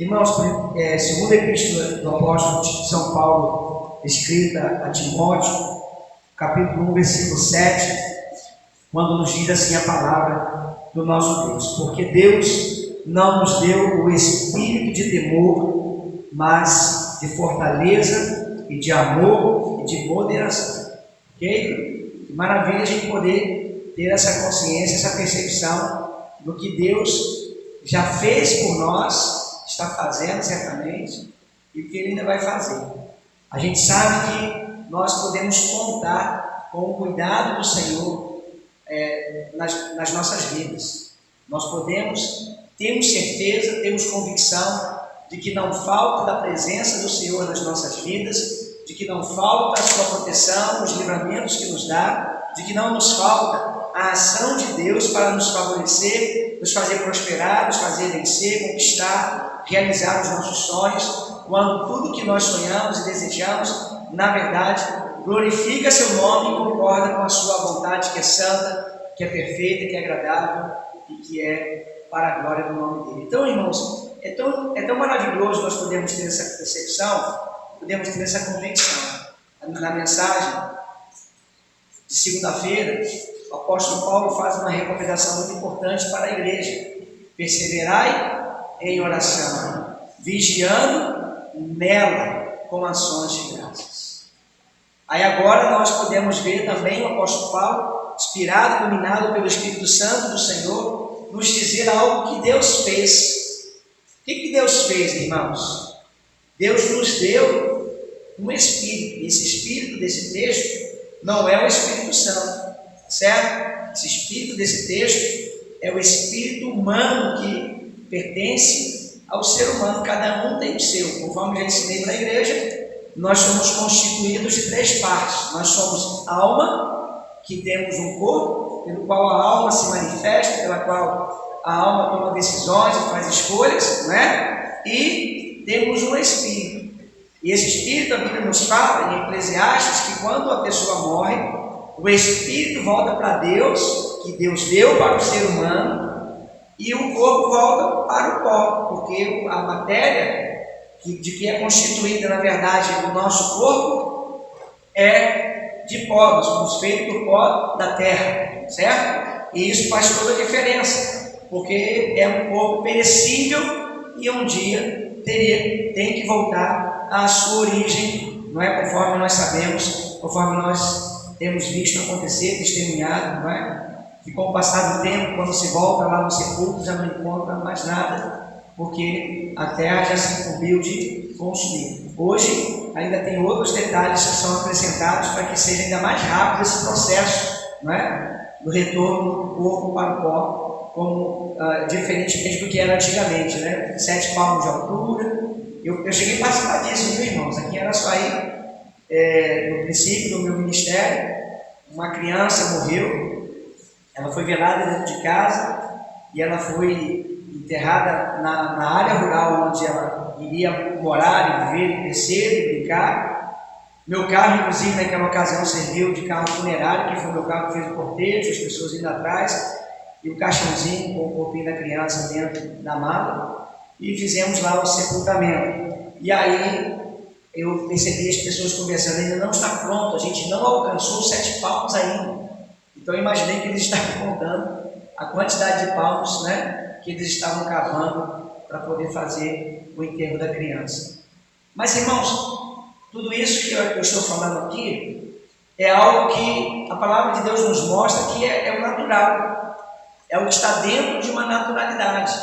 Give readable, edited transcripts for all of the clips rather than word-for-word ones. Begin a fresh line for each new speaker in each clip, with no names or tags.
Irmãos, segunda epístola do apóstolo de São Paulo, escrita a Timóteo, capítulo 1, versículo 7, quando nos diz assim a palavra do nosso Deus: porque Deus não nos deu o espírito de temor, mas de fortaleza e de amor e de moderação. Ok? Que maravilha a gente poder ter essa consciência, essa percepção do que Deus já fez por nós, está fazendo certamente, e o que Ele ainda vai fazer. A gente sabe que nós podemos contar com o cuidado do Senhor nas nossas vidas. Nós temos certeza, temos convicção de que não falta da presença do Senhor nas nossas vidas, de que não falta a sua proteção, os livramentos que nos dá, de que não nos falta a ação de Deus para nos favorecer, nos fazer prosperar, nos fazer vencer, conquistar, realizar os nossos sonhos, quando tudo que nós sonhamos e desejamos, na verdade, glorifica seu nome e concorda com a sua vontade, que é santa, que é perfeita, que é agradável e que é para a glória do nome dele. Então, irmãos, é tão maravilhoso nós podemos ter essa percepção, podemos ter essa convicção. Na mensagem de segunda-feira, o apóstolo Paulo faz uma recomendação muito importante para a igreja: perseverai em oração, vigiando nela com ações de graças. Aí agora nós podemos ver também o apóstolo Paulo, inspirado, iluminado pelo Espírito Santo do Senhor, nos dizer algo que Deus fez. O que Deus fez, irmãos? Deus nos deu um Espírito, e esse Espírito desse texto não é o Espírito Santo, certo? Esse Espírito desse texto é o Espírito humano que pertence ao ser humano, cada um tem o seu. Conforme já ensinei para a igreja, nós somos constituídos de 3 partes. Nós somos alma, que temos um corpo, pelo qual a alma se manifesta, pela qual a alma toma decisões e faz escolhas, não é? E temos um espírito. E esse espírito, a Bíblia nos fala em Eclesiastes que quando a pessoa morre, o espírito volta para Deus, que Deus deu para o ser humano, e o corpo volta para o pó, porque a matéria de que é constituída, na verdade, o nosso corpo é de pó, nós somos feitos do pó da terra, certo? E isso faz toda a diferença, porque é um corpo perecível e um dia tem que voltar à sua origem, não é? Conforme nós sabemos, conforme nós temos visto acontecer, testemunhado, não é? Que com o passar do tempo, quando se volta lá no sepulcro, já não encontra mais nada, porque a terra já se incumbiu de consumir. Hoje ainda tem outros detalhes que são acrescentados para que seja ainda mais rápido esse processo, não é? Do retorno do corpo para o pó, como diferentemente do que era antigamente, né? 7 palmos de altura. Eu cheguei a participar disso, viu, irmãos? Aqui era só aí, no princípio do meu ministério, uma criança morreu. Ela foi velada dentro de casa e ela foi enterrada na área rural onde ela iria morar, e viver, e crescer, e brincar. Meu carro, inclusive, naquela ocasião serviu de carro funerário, que foi o meu carro que fez o cortejo, as pessoas indo atrás, e o caixãozinho com o corpinho da criança dentro da mala, e fizemos lá o sepultamento. E aí eu percebi as pessoas conversando: ainda não está pronto, a gente não alcançou os 7 palmos ainda. Então eu imaginei que eles estavam contando a quantidade de palmos, né, que eles estavam cavando para poder fazer o enterro da criança. Mas, irmãos, tudo isso que eu estou falando aqui é algo que a palavra de Deus nos mostra que é o natural, é o que está dentro de uma naturalidade,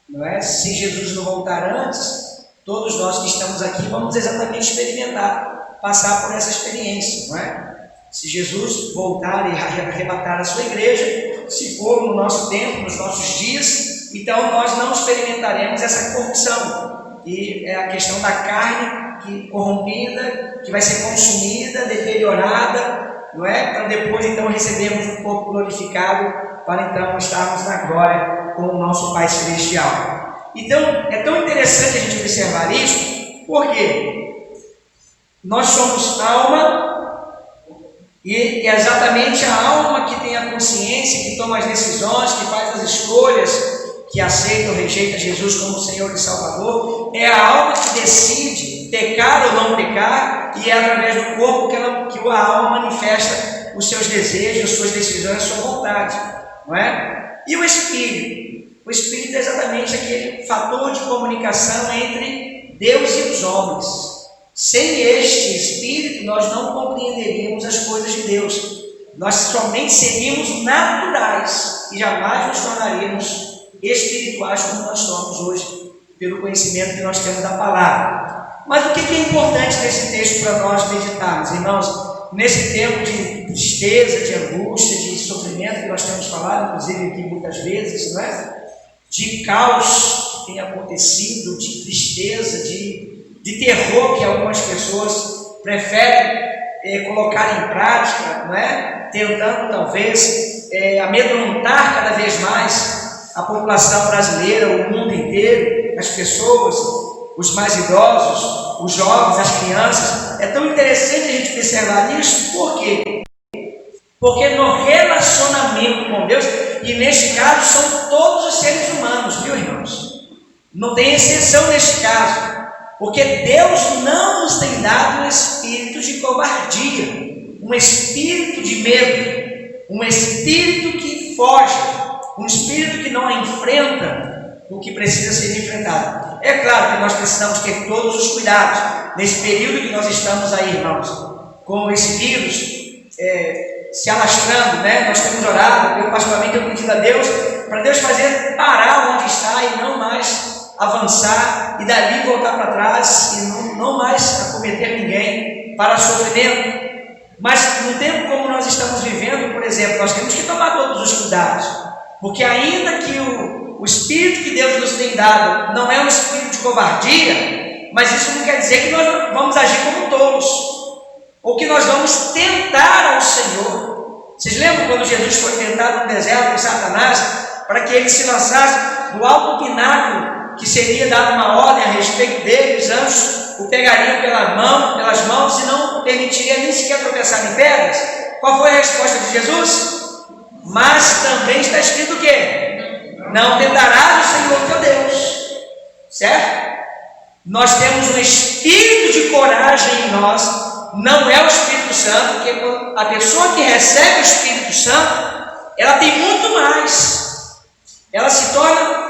não é? Se Jesus não voltar antes, todos nós que estamos aqui vamos exatamente experimentar, passar por essa experiência, não é? Se Jesus voltar e arrebatar a sua igreja, se for no nosso tempo, nos nossos dias, então nós não experimentaremos essa corrupção, que é a questão da carne corrompida, que vai ser consumida, deteriorada, não é? Para depois então recebermos um corpo glorificado, para então estarmos na glória com o nosso Pai Celestial. Então é tão interessante a gente observar isso, porque nós somos alma, e é exatamente a alma que tem a consciência, que toma as decisões, que faz as escolhas, que aceita ou rejeita Jesus como Senhor e Salvador, é a alma que decide pecar ou não pecar, e é através do corpo que a alma manifesta os seus desejos, as suas decisões, a sua vontade, não é? E o Espírito? O Espírito é exatamente aquele fator de comunicação entre Deus e os homens. Sem este Espírito, nós não compreenderíamos as coisas de Deus. Nós somente seríamos naturais e jamais nos tornaríamos espirituais como nós somos hoje, pelo conhecimento que nós temos da palavra. Mas o que é importante nesse texto para nós meditarmos, irmãos? Nesse tempo de tristeza, de angústia, de sofrimento que nós temos falado, inclusive aqui muitas vezes, não é? De caos que tem acontecido, de tristeza, de terror que algumas pessoas preferem colocar em prática, não é? Tentando talvez amedrontar cada vez mais a população brasileira, o mundo inteiro, as pessoas, os mais idosos, os jovens, as crianças. É tão interessante a gente observar isso, por quê? Porque no relacionamento com Deus, e neste caso são todos os seres humanos, viu, irmãos? Não tem exceção neste caso, porque Deus não nos tem dado um espírito de covardia, um espírito de medo, um espírito que foge, um espírito que não enfrenta o que precisa ser enfrentado. É claro que nós precisamos ter todos os cuidados nesse período que nós estamos aí, irmãos, com esse vírus se alastrando, né? Nós temos orado, eu particularmente tenho pedido a Deus, para Deus fazer parar onde está e não mais avançar, e dali voltar para trás e não mais acometer ninguém para sofrimento. Mas no tempo como nós estamos vivendo, por exemplo, nós temos que tomar todos os cuidados, porque ainda que o espírito que Deus nos tem dado não é um espírito de covardia, mas isso não quer dizer que nós vamos agir como tolos, ou que nós vamos tentar ao Senhor. Vocês lembram quando Jesus foi tentado no deserto por Satanás, para que ele se lançasse do alto pináculo, que seria dada uma ordem a respeito dele, os anjos o pegariam pelas mãos e não permitiria nem sequer tropeçar em pedras? Qual foi a resposta de Jesus? Mas também está escrito o quê? Não tentarás o Senhor teu Deus. Certo? Nós temos um espírito de coragem em nós. Não é o Espírito Santo, porque a pessoa que recebe o Espírito Santo, ela tem muito mais, ela se torna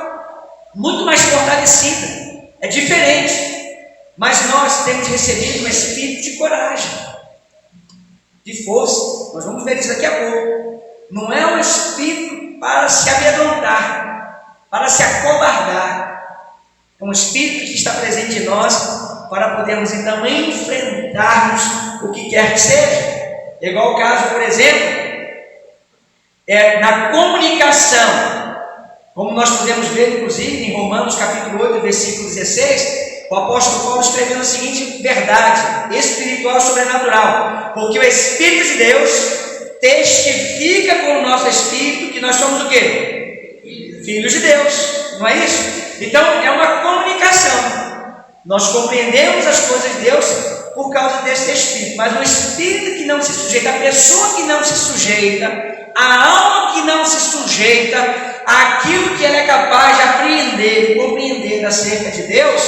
muito mais fortalecida, é diferente, mas nós temos recebido um espírito de coragem, de força. Nós vamos ver isso daqui a pouco. Não é um espírito para se amedrontar, para se acovardar, é um espírito que está presente em nós, para podermos então enfrentarmos o que quer que seja. É igual o caso, por exemplo, na comunicação, como nós podemos ver inclusive em Romanos capítulo 8, versículo 16, o apóstolo Paulo escrevendo a seguinte verdade espiritual sobrenatural: porque o Espírito de Deus testifica com o nosso espírito que nós somos o quê? Filhos de Deus, não é isso? Então é uma comunicação. Nós compreendemos as coisas de Deus por causa desse Espírito, mas o Espírito que não se sujeita, a pessoa que não se sujeita, a alma que não se sujeita àquilo que ela é capaz de apreender e compreender acerca de Deus,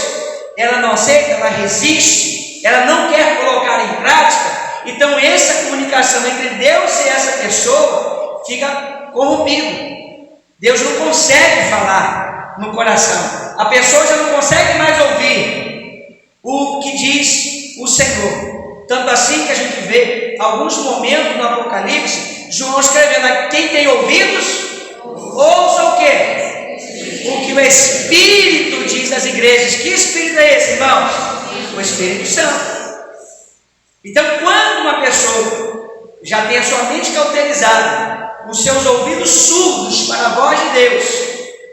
ela não aceita, ela resiste, ela não quer colocar em prática. Então essa comunicação entre Deus e essa pessoa fica corrompida. Deus não consegue falar no coração, a pessoa já não consegue mais ouvir o que diz o Senhor. Tanto assim que a gente vê alguns momentos no Apocalipse, João escrevendo: quem tem ouvidos, ouça o quê? O que o Espírito diz às igrejas. Que Espírito é esse, irmãos? O Espírito Santo. Então, quando uma pessoa já tem a sua mente cauterizada, os seus ouvidos surdos para a voz de Deus,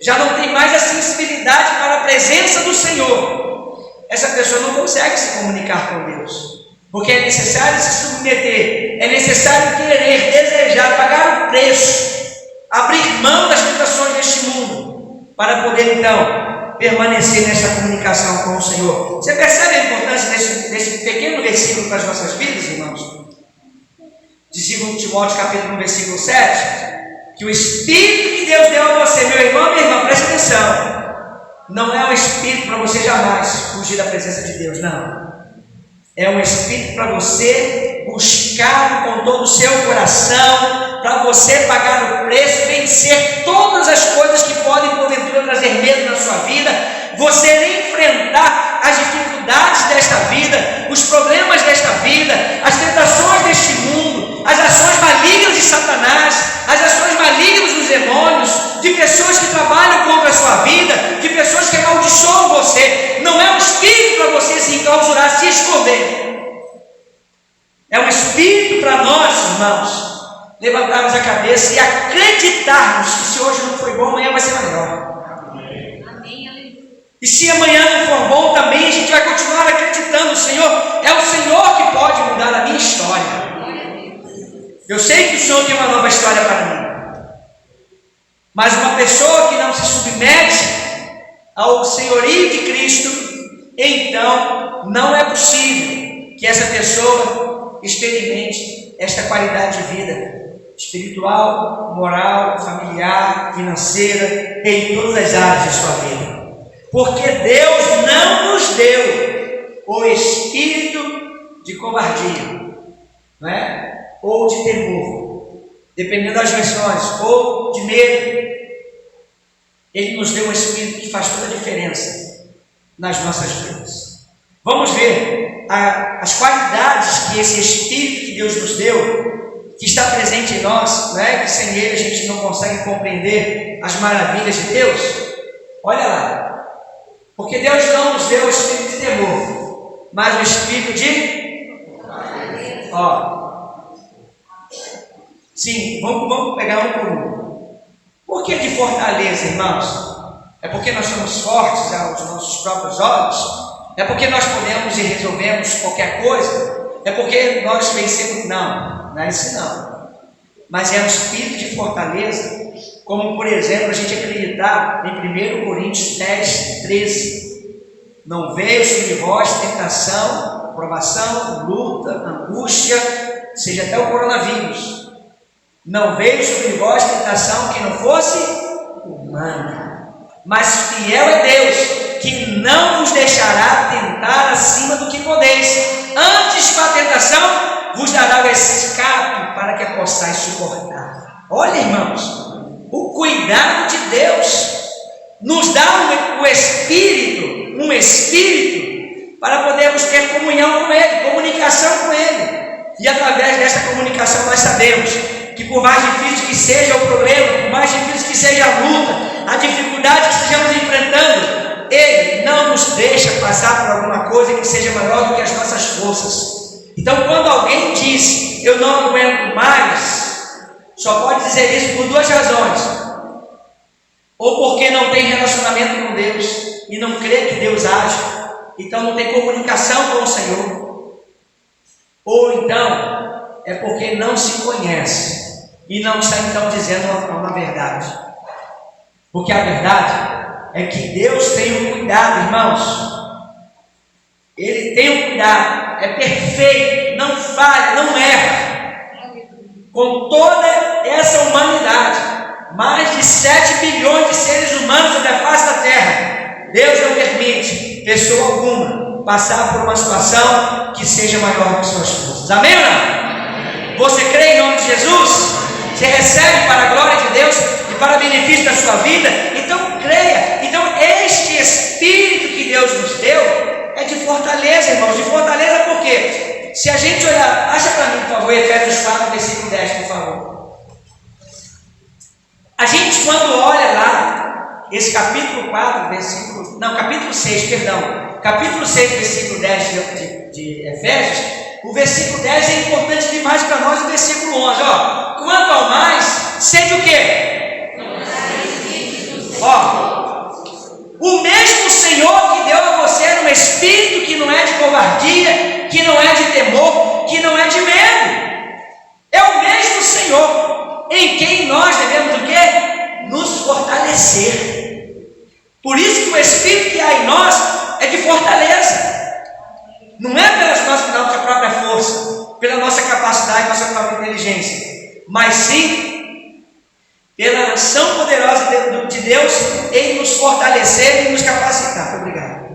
já não tem mais a sensibilidade para a presença do Senhor, essa pessoa não consegue se comunicar com Deus, porque é necessário se submeter, é necessário querer, desejar, pagar o preço, abrir mão das tentações deste mundo, para poder então permanecer nessa comunicação com o Senhor. Você percebe a importância desse pequeno versículo para as nossas vidas, irmãos? De 2 Timóteo capítulo 1, versículo 7, que o Espírito que Deus deu a você, meu irmão, minha irmã, preste atenção, não é um Espírito para você jamais fugir da presença de Deus, não. É um Espírito para você buscar com todo o seu coração, para você pagar o preço, vencer todas as coisas que podem porventura trazer medo na sua vida, você enfrentar as dificuldades desta vida, os problemas desta vida, as tentações deste mundo, as ações malignas de Satanás, as ações malignas dos demônios, de pessoas que trabalham contra a sua vida, de pessoas que amaldiçoam você. Não é um espírito para você se enclausurar, se esconder. É um espírito para nós, irmãos, levantarmos a cabeça e acreditarmos que se hoje não foi bom, amanhã vai ser melhor. E se amanhã não for bom também, a gente vai continuar acreditando, Senhor, é o Senhor que pode mudar a minha história. Eu sei que o Senhor tem uma nova história para mim. Mas uma pessoa que não se submete ao senhorio de Cristo, então não é possível que essa pessoa experimente esta qualidade de vida espiritual, moral, familiar, financeira, em todas as áreas de sua vida. Porque Deus não nos deu o espírito de covardia, não é? Ou de temor, dependendo das versões, ou de medo. Ele nos deu um espírito que faz toda a diferença nas nossas vidas. Vamos ver as qualidades que esse espírito que Deus nos deu, que está presente em nós, não é? Que sem ele a gente não consegue compreender as maravilhas de Deus. Olha lá. Porque Deus não nos deu o espírito de temor, mas o espírito de... Sim, vamos pegar um por um. Por que de fortaleza, irmãos? É porque nós somos fortes aos nossos próprios olhos? É porque nós podemos e resolvemos qualquer coisa? É porque nós vencemos? Não é isso não. Mas é um espírito de fortaleza, como por exemplo a gente acreditar em 1 Coríntios 10, 13. Não veio sobre vós tentação, provação, luta, angústia, seja até o coronavírus. Não veio sobre vós tentação que não fosse humana, mas fiel é Deus, que não vos deixará tentar acima do que podeis. Antes, com a tentação, vos dará o escape para que possais suportar. Olha, irmãos, o cuidado de Deus nos dá um espírito para podermos ter comunhão com Ele, comunicação com Ele. E através dessa comunicação nós sabemos que por mais difícil que seja o problema, por mais difícil que seja a luta, a dificuldade que estejamos enfrentando, Ele não nos deixa passar por alguma coisa que seja maior do que as nossas forças. Então, quando alguém diz, eu não aguento mais, só pode dizer isso por duas razões. Ou porque não tem relacionamento com Deus e não crê que Deus age, então não tem comunicação com o Senhor. Ou então é porque não se conhece e não está então dizendo uma verdade. Porque a verdade é que Deus tem um cuidado, irmãos. Ele tem um cuidado, é perfeito, não falha, não erra. Com toda essa humanidade, mais de 7 bilhões de seres humanos sobre a face da terra, Deus não permite pessoa alguma passar por uma situação que seja maior do que suas forças. Amém ou não? Você crê em nome de Jesus? Você recebe para a glória de Deus e para o benefício da sua vida? Então creia. Então este Espírito que Deus nos deu é de fortaleza, irmãos. De fortaleza por quê? Se a gente olhar, acha para mim, por favor, Efésios 4, versículo 10, por favor. A gente, quando olha lá, esse capítulo 4, versículo... Não, capítulo 6, perdão. Capítulo 6, versículo 10 de Efésios, o versículo 10 é importante demais para nós, o versículo 11. Ó, quanto ao mais, sede o quê? Ó, o mesmo Senhor que deu a você um espírito que não é de covardia, que não é de temor, que não é de medo. É o mesmo Senhor em quem nós devemos o quê? Nos fortalecer. Por isso que o Espírito que há em nós é de fortaleza. Não é pela nossa própria força, pela nossa capacidade, nossa própria inteligência, mas sim pela ação poderosa de Deus em nos fortalecer e nos capacitar. Obrigado.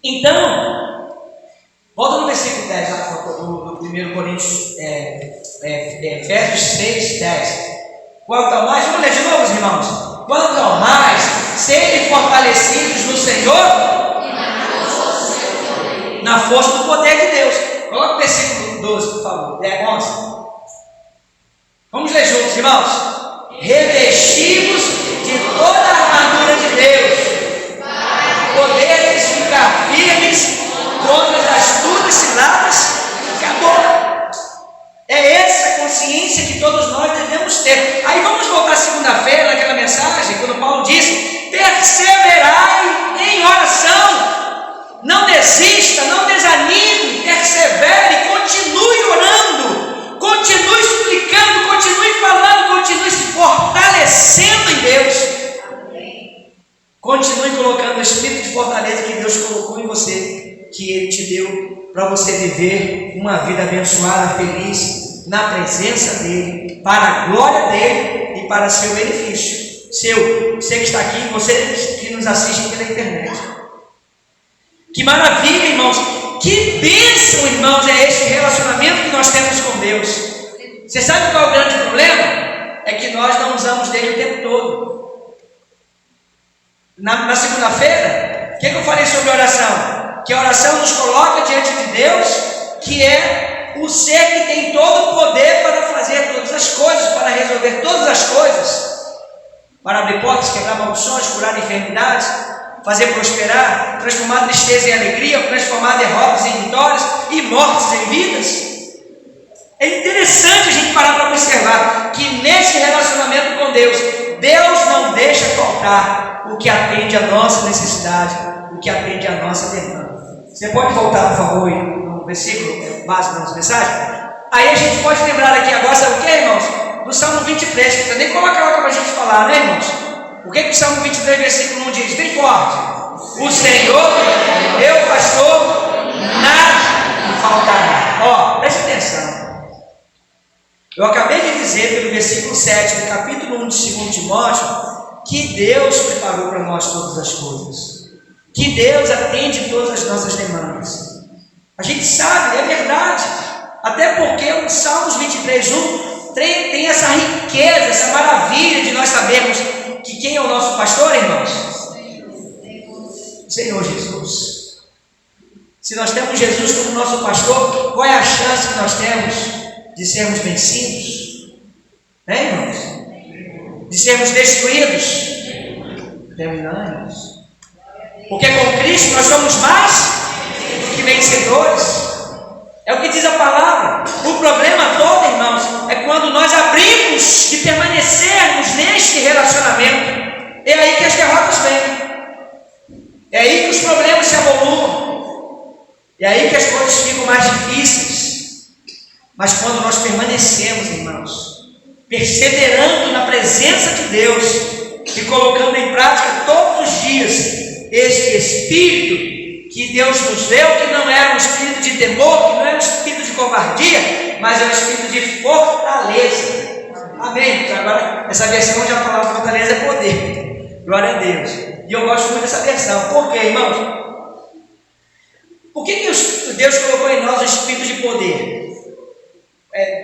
Então, volta no versículo 10 do 1 Coríntios, Efésios 6, 10. Quanto ao mais, vamos ler de novo, irmãos. Quanto ao mais, sejam fortalecidos no Senhor na força do poder de Deus. Coloca o versículo 12, por favor. 11. Vamos ler juntos, irmãos. Revestidos de toda a armadura de Deus, poderes ficar firmes contra as astutas ciladas. Acabou. É essa consciência que todos nós devemos ter. Aí vamos voltar segunda-feira naquela mensagem, quando Paulo disse: perseverai em oração. Não desista, não desanime, persevere, continue orando, continue suplicando, continue falando, continue se fortalecendo em Deus. Continue colocando o espírito de fortaleza que Deus colocou em você, que Ele te deu para você viver uma vida abençoada, feliz, na presença dEle, para a glória dEle e para seu benefício. Você que está aqui, você que nos assiste pela internet. Que maravilha, irmãos! Que bênção, irmãos, é esse relacionamento que nós temos com Deus. Você sabe qual é o grande problema? É que nós não usamos dele o tempo todo. Na segunda-feira, o que eu falei sobre oração? Que a oração nos coloca diante de Deus, que é o ser que tem todo o poder para fazer todas as coisas, para resolver todas as coisas, para abrir portas, quebrar maldições, curar enfermidades, fazer prosperar, transformar tristeza em alegria, transformar derrotas em vitórias e mortes em vidas. É interessante a gente parar para observar que nesse relacionamento com Deus, Deus não deixa faltar o que atende a nossa necessidade, o que atende a nossa demanda. Você pode voltar, por favor, no versículo básico da nossa mensagem? Aí a gente pode lembrar aqui agora, sabe o que, irmãos? Do Salmo 23, não precisa nem colocar lá para a gente falar, né, irmãos? O que o Salmo 23, versículo 1 diz? Bem forte: o Senhor, meu pastor, nada me faltará. Ó, preste atenção. Eu acabei de dizer pelo versículo 7 do capítulo 1 de 2 Timóteo que Deus preparou para nós todas as coisas, que Deus atende todas as nossas demandas. A gente sabe, é verdade, até porque o Salmos 23:1 tem essa riqueza, essa maravilha de nós sabermos que quem é o nosso pastor, irmãos? Senhor Jesus. Se nós temos Jesus como nosso pastor, qual é a chance que nós temos de sermos vencidos? Né, irmãos? De sermos destruídos? Temos não, irmãos. Porque com Cristo nós somos mais do que vencedores. É o que diz a palavra. O problema todo, irmãos, é quando nós abrimos e permanecermos neste relacionamento. É aí que as derrotas vêm. É aí que os problemas se avolumam. É aí que as coisas ficam mais difíceis. Mas quando nós permanecemos, irmãos, perseverando na presença de Deus e colocando em prática todos os dias este Espírito que Deus nos deu, que não é um espírito de temor, que não é um espírito de covardia, mas é um espírito de fortaleza. Amém? Agora, essa versão onde a palavra fortaleza é poder. Glória a Deus. E eu gosto muito dessa versão. Por quê, irmãos? Por que Deus colocou em nós o espírito de poder?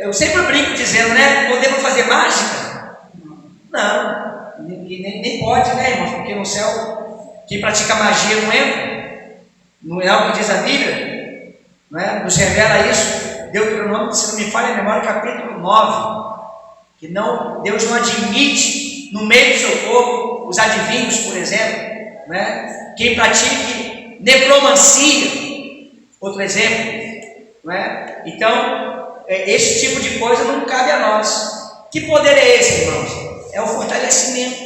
Eu sempre brinco dizendo, né? Poder para fazer mágica? Não. Nem pode, né, irmãos? Porque no céu, quem pratica magia não entra. Não é o que diz a Bíblia, não é? Nos revela isso. Deuteronômio, se não me falha a memória, capítulo 9, que Deus não admite no meio do seu povo os adivinhos, por exemplo, não é? Quem pratique necromancia, outro exemplo, não é? Então, esse tipo de coisa não cabe a nós. Que poder é esse, irmãos? É o fortalecimento,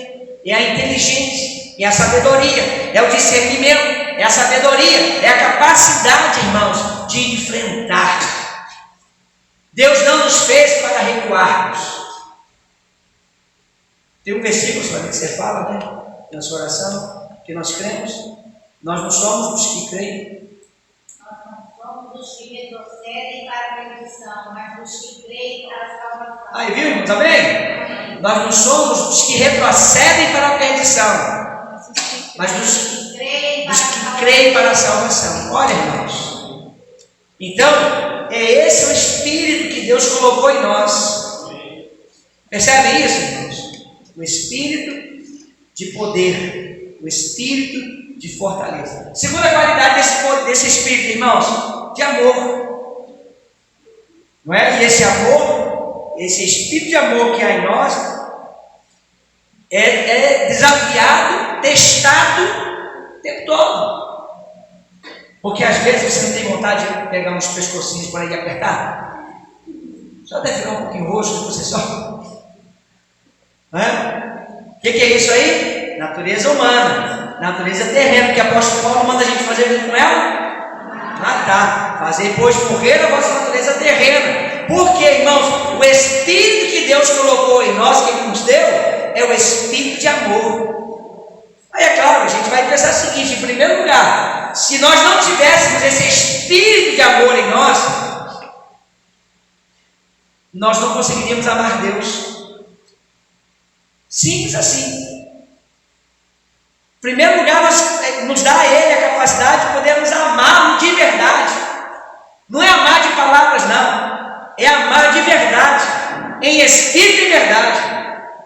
é a inteligência, é a sabedoria, é o discernimento, é a sabedoria, é a capacidade, irmãos, de enfrentar. Deus não nos fez para recuarmos. Tem um versículo só que você fala, né, na sua oração, que nós cremos. Nós não somos os que creem,
dos que retrocedem para a perdição, mas dos que creem para a salvação.
Aí, viu, irmãos? Amém? Nós não somos dos que retrocedem para a perdição, mas dos que creem para a salvação. Olha, irmãos. Então, é esse o Espírito que Deus colocou em nós. Percebe isso, irmãos? O Espírito de poder, o Espírito de fortaleza. Segunda qualidade desse Espírito, irmãos, de amor. Não é? E esse amor, esse Espírito de amor que há em nós, é desafiado, testado o tempo todo. Porque às vezes você não tem vontade de pegar uns pescocinhos por aí e apertar. Só deve ficar um pouquinho roxo, você só. O que é isso aí? Natureza humana, natureza terrena, que o apóstolo Paulo manda a gente fazer com ela? Matar, fazer pois morrer a vossa natureza terrena. Porque, irmãos, o Espírito que Deus colocou em nós, que Ele nos deu, é o Espírito de amor. Aí é claro, a gente vai pensar o seguinte: em primeiro lugar, se nós não tivéssemos esse Espírito de amor em nós, nós não conseguiríamos amar Deus. Simples assim. Em primeiro lugar, nos dá a Ele a capacidade de podermos amá-lo de verdade. Não é amar de palavras, não. É amar de verdade, em espírito e verdade,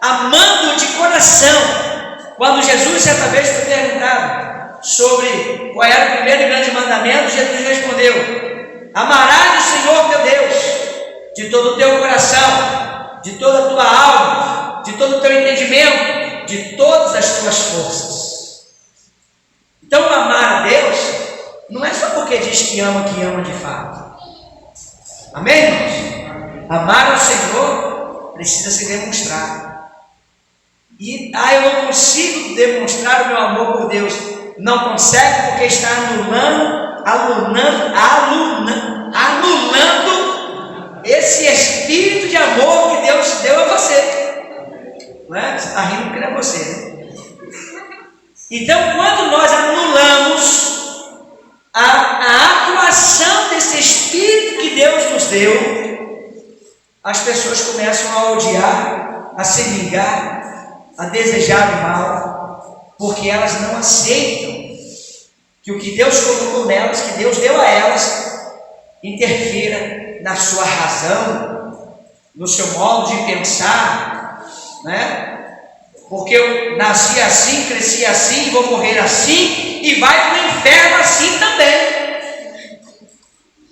amando de coração. Quando Jesus certa vez foi perguntado sobre qual era o primeiro e grande mandamento, Jesus respondeu: amarás o Senhor teu Deus de todo o teu coração, de toda a tua alma, de todo o teu entendimento, de todas as tuas forças. Então, amar a Deus não é só porque diz que ama de fato. Amém, irmãos? Amar ao Senhor precisa ser demonstrado. E eu não consigo demonstrar o meu amor por Deus. Não consegue porque está anulando esse espírito de amor que Deus deu a você. Não é? Você está rindo porque não é você, né? Então, quando nós anulamos a atuação desse Espírito que Deus nos deu, as pessoas começam a odiar, a se vingar, a desejar o mal, porque elas não aceitam que o que Deus colocou nelas, que Deus deu a elas, interfira na sua razão, no seu modo de pensar, né? Porque eu nasci assim, cresci assim, vou morrer assim e vai para o inferno assim também.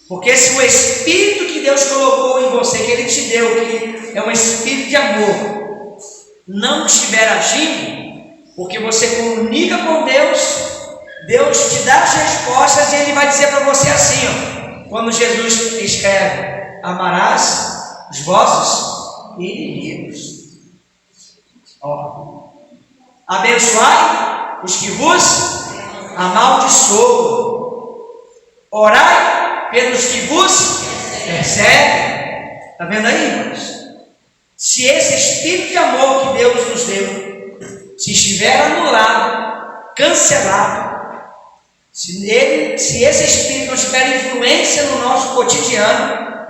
Porque se o Espírito que Deus colocou em você, que Ele te deu, que é um Espírito de amor, não estiver agindo, porque você comunica com Deus, Deus te dá as respostas e Ele vai dizer para você assim, ó, quando Jesus escreve: amarás os vossos inimigos. Abençoai os que vos amaldiçoam, orai pelos que vos perseguem. Está vendo aí, irmãos? Se esse Espírito de amor que Deus nos deu, se estiver anulado, cancelado, se esse Espírito não tiver influência no nosso cotidiano,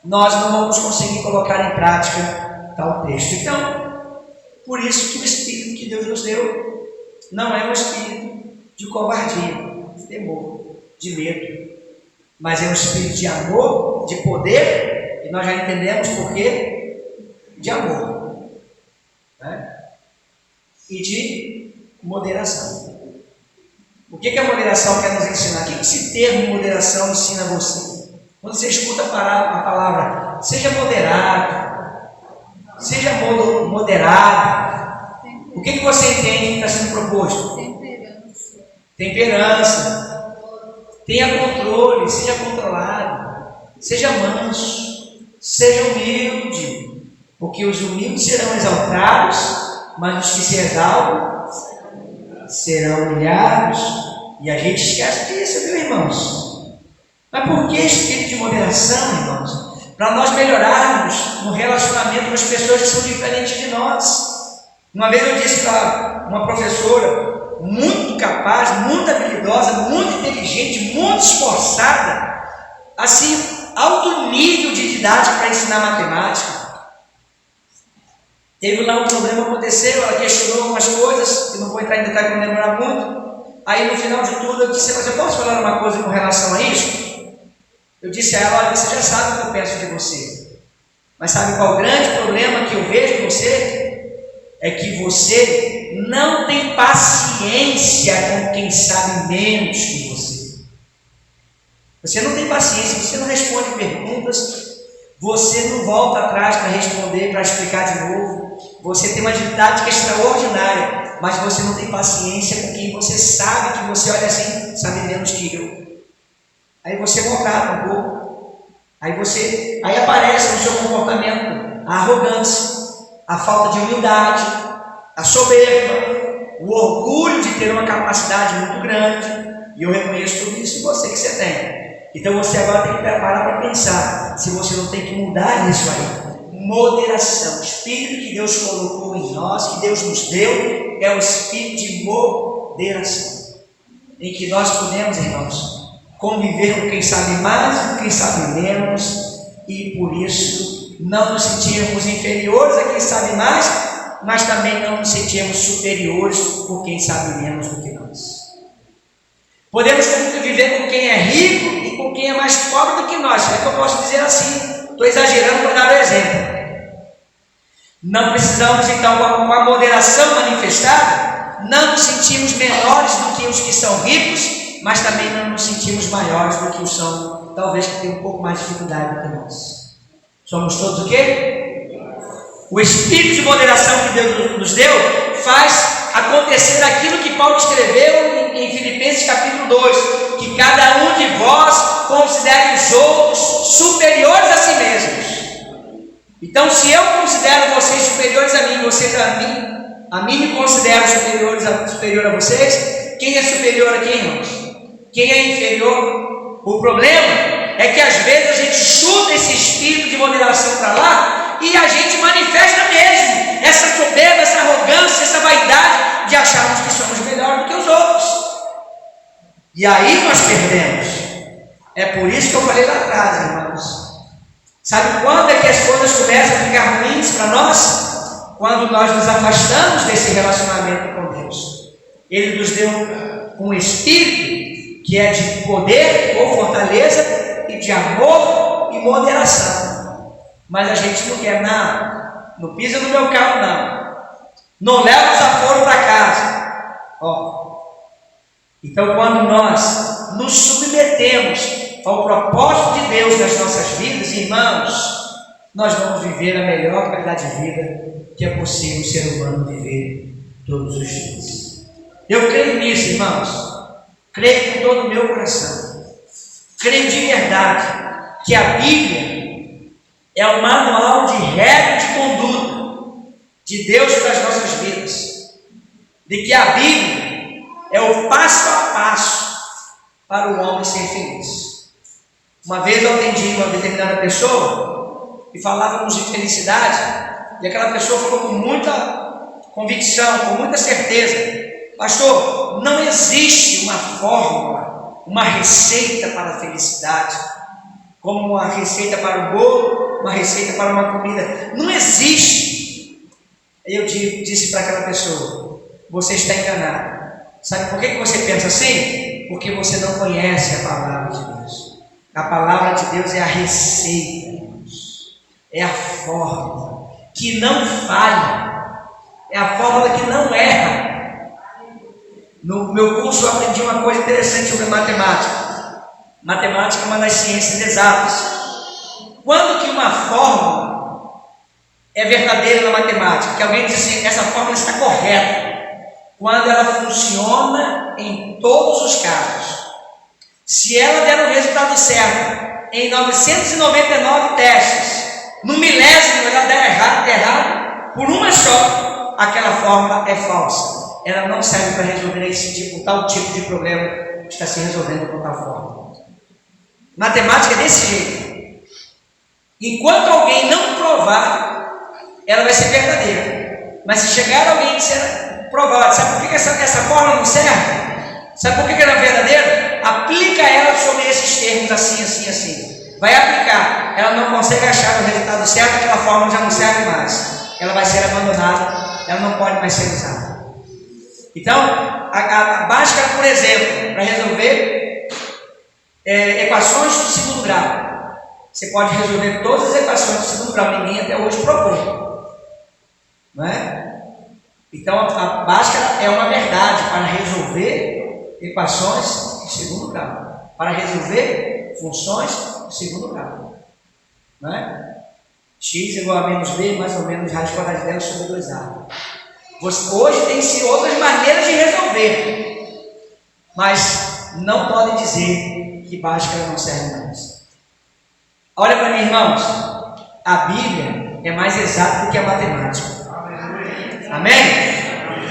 nós não vamos conseguir colocar em prática tal texto. Então, por isso que o Espírito que Deus nos deu não é um espírito de covardia, de temor, de medo, mas é um espírito de amor, de poder, e nós já entendemos por quê, de amor, né? E de moderação. O que a moderação quer nos ensinar? O que esse termo moderação ensina a você? Quando você escuta a palavra, seja moderado, seja moderado. O que você entende que está sendo proposto? Temperança. Tenha controle, seja controlado, seja manso, seja humilde, porque os humildes serão exaltados, mas os que se exaltam serão humilhados. E a gente esquece disso, viu, irmãos? Mas por que espírito de moderação, irmãos? Para nós melhorarmos no relacionamento com as pessoas que são diferentes de nós. Uma vez eu disse para uma professora muito capaz, muito habilidosa, muito inteligente, muito esforçada, assim, alto nível de didática para ensinar matemática. Teve lá um problema, aconteceu, ela questionou algumas coisas, eu não vou entrar em detalhe para não demorar muito. Aí no final de tudo eu disse, mas eu posso falar uma coisa com relação a isso? Eu disse a ela, olha, você já sabe o que eu penso de você. Mas sabe qual o grande problema que eu vejo em você? É que você não tem paciência com quem sabe menos que você. Você não tem paciência, você não responde perguntas, você não volta atrás para responder, para explicar de novo. Você tem uma didática extraordinária, mas você não tem paciência com quem você sabe que você olha assim, sabe menos que eu. Aí você maltrata um pouco. Aí aparece no seu comportamento a arrogância, a falta de humildade, a soberba, o orgulho de ter uma capacidade muito grande. E eu reconheço tudo isso em você que você tem. Então você agora tem que preparar para pensar se você não tem que mudar isso aí. Moderação, o espírito que Deus colocou em nós, que Deus nos deu, é o espírito de moderação, em que nós podemos, irmãos, conviver com quem sabe mais e com quem sabe menos, e por isso não nos sentirmos inferiores a quem sabe mais, mas também não nos sentirmos superiores por quem sabe menos do que nós. Podemos viver com quem é rico e com quem é mais pobre do que nós. É que eu posso dizer assim, estou exagerando para dar o exemplo. Não precisamos então, com a moderação manifestada, não nos sentimos menores do que os que são ricos, mas também não nos sentimos maiores do que os são, talvez que tenham um pouco mais de dificuldade do que nós. Somos todos o quê? O espírito de moderação que Deus nos deu faz acontecer aquilo que Paulo escreveu em Filipenses capítulo 2, que cada um de vós considere os outros superiores a si mesmos. Então, se eu considero vocês superiores a mim, vocês a mim me considero superior a vocês, quem é superior a quem, irmãos? Quem é inferior? O problema é que às vezes a gente chuta esse espírito de moderação para lá e a gente manifesta mesmo essa soberba, essa arrogância, essa vaidade de acharmos que somos melhores do que os outros. E aí nós perdemos. É por isso que eu falei lá atrás, irmãos. Sabe quando é que as coisas começam a ficar ruins para nós? Quando nós nos afastamos desse relacionamento com Deus. Ele nos deu um espírito que é de poder ou fortaleza e de amor e moderação. Mas a gente não quer nada. Não pisa no meu carro, não. Não leva desaforo para casa. Então, quando nós nos submetemos ao propósito de Deus nas nossas vidas, irmãos, nós vamos viver a melhor qualidade de vida que é possível o ser humano viver todos os dias. Eu creio nisso, irmãos. Creio com todo o meu coração. Creio de verdade que a Bíblia é o manual de regra de conduta de Deus para as nossas vidas. De que a Bíblia é o passo a passo para o homem ser feliz. Uma vez eu atendi uma determinada pessoa e falávamos de felicidade, e aquela pessoa falou com muita convicção, com muita certeza: pastor, não existe uma fórmula, uma receita para a felicidade, como uma receita para o bolo, uma receita para uma comida. Não existe. Aí eu disse para aquela pessoa: você está enganado. Sabe por que você pensa assim? Porque você não conhece a palavra de Deus. A palavra de Deus é a receita, irmãos. É a fórmula que não falha. É a fórmula que não erra. No meu curso eu aprendi uma coisa interessante sobre matemática. Matemática é uma das ciências exatas. Quando que uma fórmula é verdadeira na matemática? Que alguém diz assim: essa fórmula está correta. Quando ela funciona em todos os casos. Se ela der o resultado certo em 999 testes, no milésimo ela der errado, por uma só, aquela fórmula é falsa. Ela não serve para resolver tal tipo de problema que está se resolvendo com tal fórmula. Matemática é desse jeito. Enquanto alguém não provar, ela vai ser verdadeira. Mas se chegar alguém e disser provado, sabe por que essa fórmula não serve? Sabe por que ela é verdadeira? aplica ela sobre esses termos assim, assim, assim. Vai aplicar, ela não consegue achar o resultado certo, aquela fórmula já não serve mais. Ela vai ser abandonada, ela não pode mais ser usada. Então, a básica, por exemplo, para resolver equações do segundo grau. Você pode resolver todas as equações do segundo grau, ninguém até hoje propõe. Não é? Então, a básica é uma verdade para resolver equações de segundo grau, para resolver funções de segundo grau. Não é? X igual a menos B, mais ou menos raiz quadrada de 10 sobre 2A. Hoje tem-se outras maneiras de resolver, mas não podem dizer que básica não serve mais. Olha para mim, irmãos, a Bíblia é mais exata do que a matemática. Amém?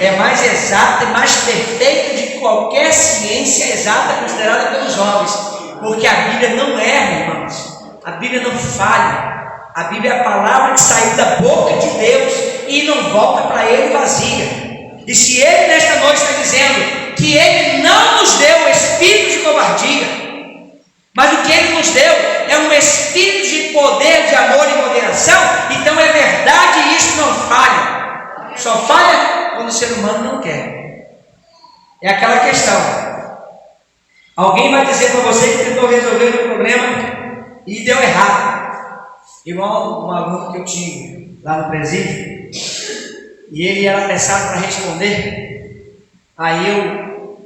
É mais exata e mais perfeita de qualquer ciência exata considerada pelos homens, porque a Bíblia não erra, irmãos. A Bíblia não falha. A Bíblia é a palavra que saiu da boca de Deus e não volta para Ele vazia. E se Ele nesta noite está dizendo que Ele não nos deu o espírito de covardia, mas o que Ele nos deu é um espírito de poder, de amor e moderação, então é verdade e isso não falha. Só falha quando o ser humano não quer. É aquela questão. Alguém vai dizer para você que tentou resolver o problema e deu errado. Igual um aluno que eu tive lá no presídio, e ele era apressado para responder. Aí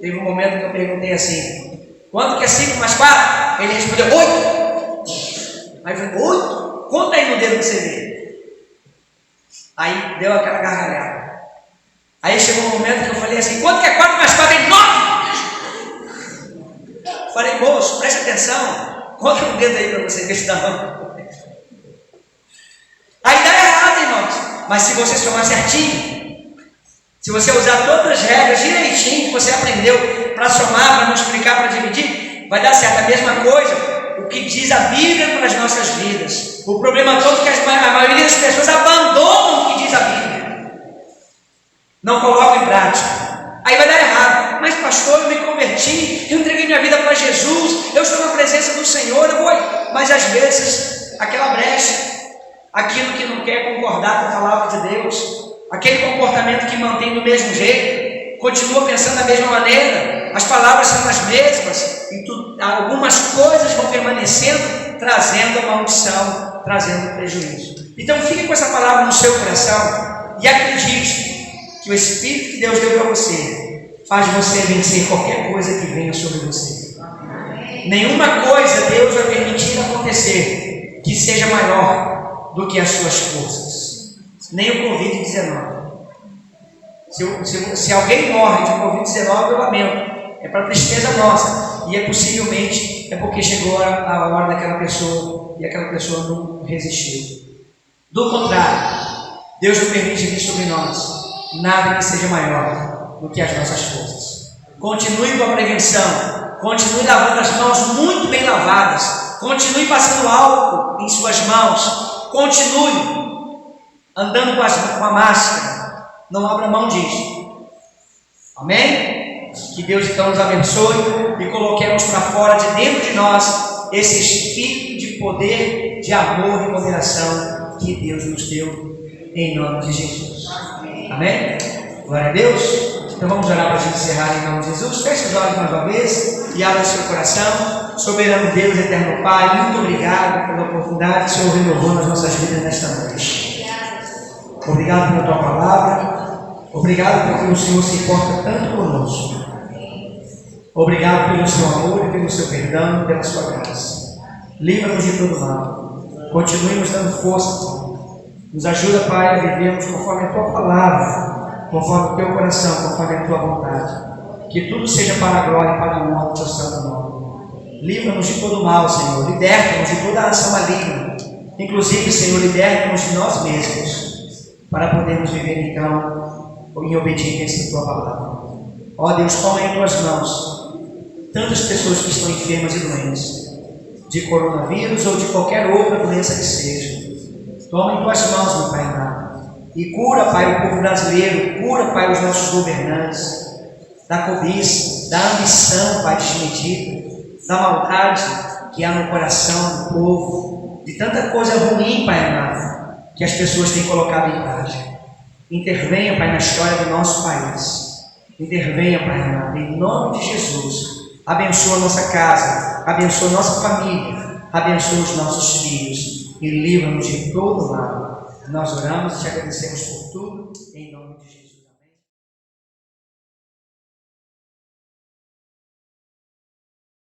teve um momento que eu perguntei assim: quanto que é 5 mais 4? Ele respondeu 8. Aí eu falei: 8? Conta aí no dedo que você vê. Aí deu aquela gargalhada. Aí chegou um momento que eu falei assim: quanto que é 4 mais 4? Ele: 9. Falei: moço, preste atenção, conta o dedo aí para você ver se dá não. Aí dá errado, irmãos. Mas se você somar certinho, se você usar todas as regras direitinho que você aprendeu para somar, para multiplicar, para dividir, vai dar certo. A mesma coisa, o que diz a Bíblia para as nossas vidas. O problema todo é que a maioria das pessoas abandonam o que diz a Bíblia, não colocam em prática. Aí vai dar errado. Mas pastor, eu me converti, eu entreguei minha vida para Jesus, eu estou na presença do Senhor, eu vou. Mas às vezes, aquela brecha, aquilo que não quer concordar com a palavra de Deus, aquele comportamento que mantém do mesmo jeito, continua pensando da mesma maneira, as palavras são as mesmas, e algumas coisas vão permanecendo, trazendo a maldição, trazendo prejuízo. Então fique com essa palavra no seu coração e acredite que o Espírito que Deus deu para você faz você vencer qualquer coisa que venha sobre você. Nenhuma coisa Deus vai permitir acontecer que seja maior do que as suas forças. Nem o Covid-19. Se alguém morre de Covid-19, eu lamento. É para tristeza nossa. E possivelmente é porque chegou a hora daquela pessoa e aquela pessoa não resistiu. Do contrário, Deus não permite vir sobre nós nada que seja maior do que as nossas forças. Continue com a prevenção. Continue lavando as mãos muito bem lavadas. Continue passando álcool em suas mãos. Continue andando com a máscara. Não abra mão disso. Amém? Que Deus então nos abençoe e coloquemos para fora de dentro de nós esse espírito de poder, de amor e moderação que Deus nos deu em nome de Jesus. Amém? Glória a Deus. Então vamos orar para a gente encerrar em nome de Jesus. Feche os olhos mais uma vez e abra o seu coração. Soberano Deus, eterno Pai, muito obrigado pela oportunidade que o Senhor renovou nas nossas vidas nesta noite. Obrigado pela tua palavra. Obrigado porque o Senhor se importa tanto conosco. Obrigado pelo seu amor e pelo seu perdão e pela sua graça. Livra-nos de todo mal. Continue nos dando força. Nos ajuda, Pai, a vivermos conforme a tua palavra, conforme o teu coração, conforme a tua vontade. Que tudo seja para a glória e para a honra do teu santo nome. Livra-nos de todo mal, Senhor. Liberta-nos de toda ação maligna. Inclusive, Senhor, liberta-nos de nós mesmos, para podermos viver então em obediência à tua palavra. Ó Deus, toma em tuas mãos tantas pessoas que estão enfermas e doentes, de coronavírus ou de qualquer outra doença que seja. Toma em tuas mãos, meu Pai amado, e cura, Pai, o povo brasileiro, cura, Pai, os nossos governantes, da cobiça, da ambição, Pai, desmedida, da maldade que há no coração do povo, de tanta coisa ruim, Pai amado, que as pessoas têm colocado em prática. Intervenha, Pai, na história do nosso país. Intervenha, Pai amado, em nome de Jesus. Abençoa a nossa casa, abençoa a nossa família, abençoa os nossos filhos e livra-nos de todo mal. Nós oramos e te agradecemos por tudo.